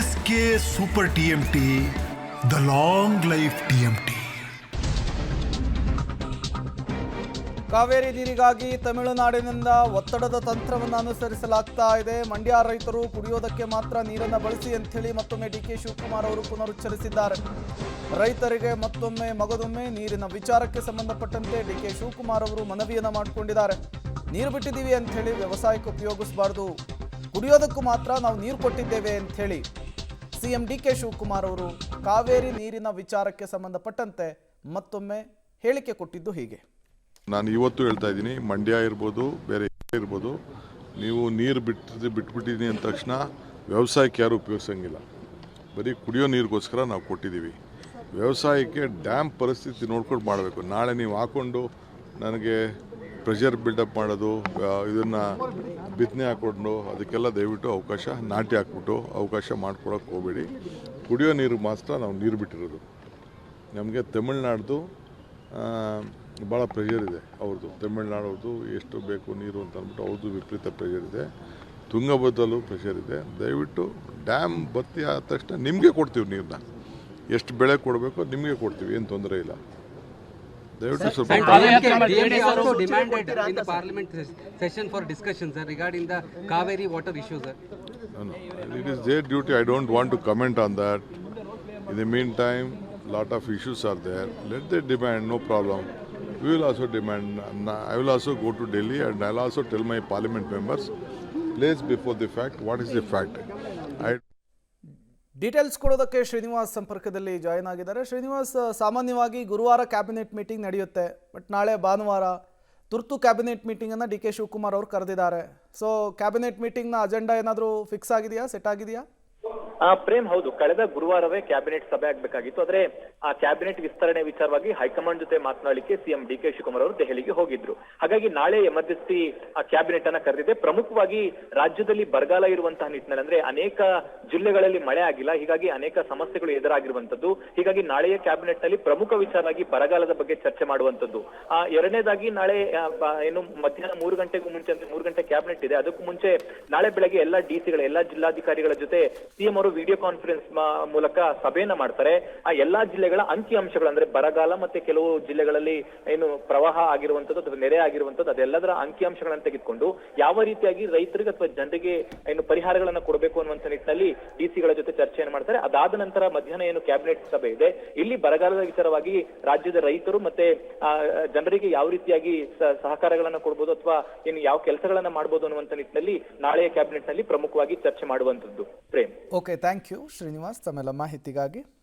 SK Super TMT, the long life TMT. Kaveri ನೀರಿಗಾಗಿ ತಮಿಳುನಾಡಿನಿಂದ ಒತ್ತಡದ ತಂತ್ರವನ್ನು ಅನುಸರಿಸಲಾಗ್ತಾ ಇದೆ. ಮಂಡ್ಯ ರೈತರು ಕುಡಿಯೋದಕ್ಕೆ ಮಾತ್ರ ನೀರನ್ನು ಬಳಸಿ ಅಂಥೇಳಿ ಮತ್ತೊಮ್ಮೆ ಡಿಕೆ ಶಿವಕುಮಾರ್ ಅವರು ಪುನರುಚ್ಚರಿಸಿದ್ದಾರೆ. ರೈತರಿಗೆ ಮತ್ತೊಮ್ಮೆ ಮಗದೊಮ್ಮೆ ನೀರಿನ ವಿಚಾರಕ್ಕೆ ಸಂಬಂಧಪಟ್ಟಂತೆ ಡಿಕೆ ಶಿವಕುಮಾರ್ ಅವರು ಮನವಿಯನ್ನು ಮಾಡಿಕೊಂಡಿದ್ದಾರೆ. ನೀರು ಬಿಟ್ಟಿದ್ದೀವಿ ಅಂಥೇಳಿ ವ್ಯವಸಾಯಕ್ಕೆ ಉಪಯೋಗಿಸಬಾರ್ದು, ಕುಡಿಯೋದಕ್ಕೂ ಮಾತ್ರ ನಾವು ನೀರು ಕೊಟ್ಟಿದ್ದೇವೆ ಅಂಥೇಳಿ ಸಿಎಂ ಡಿಕೆ ಶಿವಕುಮಾರ್ ಅವರು ಕಾವೇರಿ ನೀರಿನ ವಿಚಾರಕ್ಕೆ ಸಂಬಂಧಪಟ್ಟಂತೆ ಮತ್ತೊಮ್ಮೆ ಹೇಳಿಕೆ ಕೊಟ್ಟಿದ್ದು ಹೀಗೆ. ನಾನು ಇವತ್ತು ಹೇಳ್ತಾ ಇದ್ದೀನಿ, ಮಂಡ್ಯ ಇರ್ಬೋದು, ಬೇರೆ ಇರ್ಬೋದು, ನೀವು ನೀರು ಬಿಟ್ಬಿಟ್ಟಿದ್ದೀನಿ ಅಂದ ತಕ್ಷಣ ವ್ಯವಸಾಯಕ್ಕೆ ಯಾರು ಉಪಯೋಗಿಸಂಗಿಲ್ಲ. ಬರೀ ಕುಡಿಯೋ ನೀರಿಗೋಸ್ಕರ ನಾವು ಕೊಟ್ಟಿದ್ದೀವಿ. ವ್ಯವಸಾಯಕ್ಕೆ ಡ್ಯಾಮ್ ಪರಿಸ್ಥಿತಿ ನೋಡ್ಕೊಂಡು ಮಾಡಬೇಕು. ನಾಳೆ ನೀವು ಹಾಕ್ಕೊಂಡು ನನಗೆ ಪ್ರೆಷರ್ ಬಿಲ್ಡಪ್ ಮಾಡೋದು, ಇದನ್ನು ಬಿತ್ತನೆ ಹಾಕ್ಕೊಂಡು ಅದಕ್ಕೆಲ್ಲ ದಯವಿಟ್ಟು ಅವಕಾಶ, ನಾಟಿ ಹಾಕ್ಬಿಟ್ಟು ಅವಕಾಶ ಮಾಡ್ಕೊಳಕ್ಕೆ ಹೋಗಬೇಡಿ. ಕುಡಿಯೋ ನೀರು ಮಾತ್ರ ನಾವು ನೀರು ಬಿಟ್ಟಿರೋದು. ನಮಗೆ ತಮಿಳ್ನಾಡ್ದು ಭಾಳ ಪ್ರೆಷರ್ ಇದೆ. ಅವ್ರದ್ದು ತಮಿಳ್ನಾಡವ್ರದ್ದು ಎಷ್ಟು ಬೇಕು ನೀರು ಅಂತ ಅಂದ್ಬಿಟ್ಟು ಅವ್ರದ್ದು ವಿಪರೀತ ಪ್ರೆಷರ್ ಇದೆ. ತುಂಗಭದ್ರಲ್ಲೂ ಪ್ರೆಷರ್ ಇದೆ. ದಯವಿಟ್ಟು ಡ್ಯಾಮ್ ಭರ್ತಿ ಆದ ತಕ್ಷಣ ನಿಮಗೆ ಕೊಡ್ತೀವಿ ನೀರನ್ನ. ಎಷ್ಟು ಬೆಳೆ ಕೊಡಬೇಕು ನಿಮಗೆ ಕೊಡ್ತೀವಿ, ಏನು ತೊಂದರೆ ಇಲ್ಲ. ದಯವಿಟ್ಟು ಸ್ವಲ್ಪ it is their duty. I don't want to comment on that. In the meantime, lot of issues are there. Let them demand, no problem. We will also demand. I will also go to Delhi and I will also tell my parliament members, place before the fact, what is the fact. Details ಕೊಡೋದಕ್ಕೆ ಶ್ರೀನಿವಾಸ್ ಸಂಪರ್ಕದಲ್ಲಿ join ಆಗಿದ್ದಾರೆ. ಶ್ರೀನಿವಾಸ್, ಸಾಮಾನ್ಯವಾಗಿ ಗುರುವಾರ cabinet meeting ನಡೆಯುತ್ತೆ, but ನಾಳೆ ಭಾನುವಾರ ತುರ್ತು cabinet ಮೀಟಿಂಗನ್ನು D K Shivakumar ಅವರು ಕರೆದಿದ್ದಾರೆ. ಸೊ ಕ್ಯಾಬಿನೆಟ್ ಮೀಟಿಂಗ್ನ ಅಜೆಂಡಾ ಏನಾದರೂ ಫಿಕ್ಸ್ ಆಗಿದೆಯಾ, ಸೆಟ್ ಆಗಿದೆಯಾ? ಪ್ರೇಮ್, ಹೌದು, ಕಳೆದ ಗುರುವಾರವೇ ಕ್ಯಾಬಿನೆಟ್ ಸಭೆ ಆಗ್ಬೇಕಾಗಿತ್ತು. ಆದ್ರೆ ಆ ಕ್ಯಾಬಿನೆಟ್ ವಿಸ್ತರಣೆ ವಿಚಾರವಾಗಿ ಹೈಕಮಾಂಡ್ ಜೊತೆ ಮಾತನಾಡಲಿಕ್ಕೆ ಸಿಎಂ ಡಿ ಕೆ ಶಿವಕುಮಾರ್ ಅವರು ದೆಹಲಿಗೆ ಹೋಗಿದ್ರು. ಹಾಗಾಗಿ ನಾಳೆ ಎಮರ್ಜೆನ್ಸಿ ಕ್ಯಾಬಿನೆಟ್ ಅನ್ನ ಕರೆದಿದೆ. ಪ್ರಮುಖವಾಗಿ ರಾಜ್ಯದಲ್ಲಿ ಬರಗಾಲ ಇರುವಂತಹ ನಿಟ್ಟಿನಲ್ಲಿ, ಅಂದ್ರೆ ಅನೇಕ ಜಿಲ್ಲೆಗಳಲ್ಲಿ ಮಳೆ ಆಗಿಲ್ಲ, ಹೀಗಾಗಿ ಅನೇಕ ಸಮಸ್ಯೆಗಳು ಎದುರಾಗಿರುವಂತದ್ದು. ಹೀಗಾಗಿ ನಾಳೆಯ ಕ್ಯಾಬಿನೆಟ್ ನಲ್ಲಿ ಪ್ರಮುಖ ವಿಚಾರವಾಗಿ ಬರಗಾಲದ ಬಗ್ಗೆ ಚರ್ಚೆ ಮಾಡುವಂತದ್ದು. ಎರಡನೇದಾಗಿ ನಾಳೆ ಏನು ಮಧ್ಯಾಹ್ನ 3 ಗಂಟೆಗೂ ಮುಂಚೆ, ಅಂದ್ರೆ 3 ಗಂಟೆ ಕ್ಯಾಬಿನೆಟ್ ಇದೆ, ಅದಕ್ಕೂ ಮುಂಚೆ ನಾಳೆ ಬೆಳಗ್ಗೆ ಎಲ್ಲಾ ಡಿಸಿಗಳ, ಎಲ್ಲಾ ಜಿಲ್ಲಾಧಿಕಾರಿಗಳ ಜೊತೆ ಸಿಎಂ ಅವರು ವಿಡಿಯೋ ಕಾನ್ಫರೆನ್ಸ್ ಮೂಲಕ ಸಭೆಯನ್ನ ಮಾಡ್ತಾರೆ. ಆ ಎಲ್ಲಾ ಜಿಲ್ಲೆಗಳ ಅಂಕಿ ಅಂಶಗಳು, ಅಂದ್ರೆ ಬರಗಾಲ ಮತ್ತೆ ಕೆಲವು ಜಿಲ್ಲೆಗಳಲ್ಲಿ ಏನು ಪ್ರವಾಹ ಆಗಿರುವಂತದ್ದು ಅಥವಾ ನೆರೆ ಆಗಿರುವಂತದ್ದು, ಅದೆಲ್ಲದರ ಅಂಕಿ ಅಂಶಗಳನ್ನ ತೆಗೆದುಕೊಂಡು ಯಾವ ರೀತಿಯಾಗಿ ರೈತರಿಗೆ ಅಥವಾ ಜನರಿಗೆ ಏನು ಪರಿಹಾರಗಳನ್ನ ಕೊಡಬೇಕು ಅನ್ನುವಂತ ನಿಟ್ಟಿನಲ್ಲಿ ಡಿಸಿಗಳ ಜೊತೆ ಚರ್ಚೆಯನ್ನು ಮಾಡ್ತಾರೆ. ಅದಾದ ನಂತರ ಮಧ್ಯಾಹ್ನ ಏನು ಕ್ಯಾಬಿನೆಟ್ ಸಭೆ ಇದೆ, ಇಲ್ಲಿ ಬರಗಾಲದ ವಿಚಾರವಾಗಿ ರಾಜ್ಯದ ರೈತರು ಮತ್ತೆ ಜನರಿಗೆ ಯಾವ ರೀತಿಯಾಗಿ ಸಹಕಾರಗಳನ್ನ ಕೊಡಬಹುದು ಅಥವಾ ಏನು ಯಾವ ಕೆಲಸಗಳನ್ನ ಮಾಡಬಹುದು ಅನ್ನುವಂತ ನಿಟ್ಟಿನಲ್ಲಿ ನಾಳೆಯ ಕ್ಯಾಬಿನೆಟ್ ನಲ್ಲಿ ಪ್ರಮುಖವಾಗಿ ಚರ್ಚೆ ಮಾಡುವಂತದ್ದು. Prem. Okay, thank you Srinivas ತಮ್ಮೆಲ್ಲ ಮಾಹಿತಿಗಾಗಿ.